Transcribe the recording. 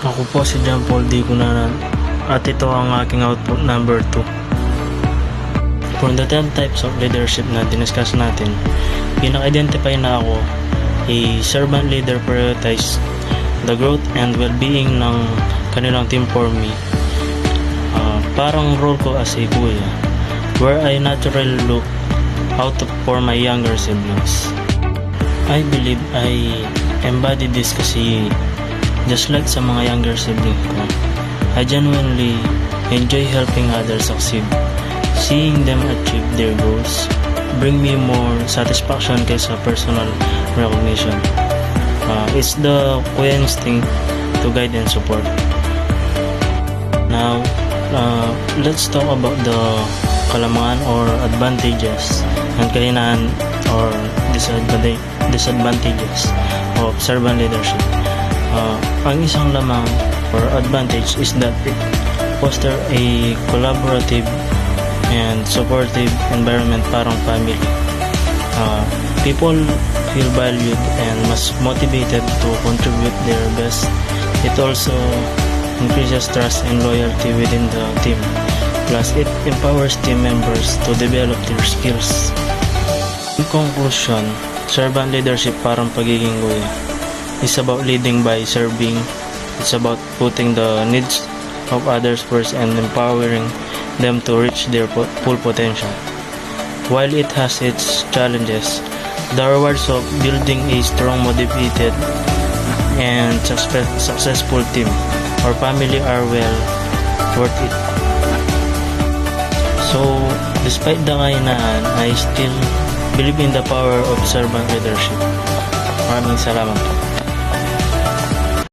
Ako po si John Paul D. Cunanan at ito ang aking output number 2. For the 10 types of leadership na diniscuss natin, pinaka-identify na ako, a servant leader prioritize the growth and well-being ng kanilang team for me. Parang role ko as a kuya, where I naturally look out for my younger siblings. I believe I embody this kasi just like sa mga younger siblings ko, I genuinely enjoy helping others succeed. Seeing them achieve their goals bring me more satisfaction kaysa personal recognition. It's the kuya instinct to guide and support. Now, let's talk about the kalamangan or advantages and kahinaan or disadvantages of servant leadership. Ang isang lamang or advantage is that it foster a collaborative and supportive environment parang family. People feel valued and mas motivated to contribute their best. It also increases trust and loyalty within the team. Plus, it empowers team members to develop their skills. In conclusion, servant leadership parang pagiging kuya. It's about leading by serving. It's about putting the needs of others first and empowering them to reach their full potential. While it has its challenges, the rewards of building a strong, motivated, and successful team or family are well worth it. So, despite the kahinaan, I still believe in the power of servant leadership. Maraming salamat po.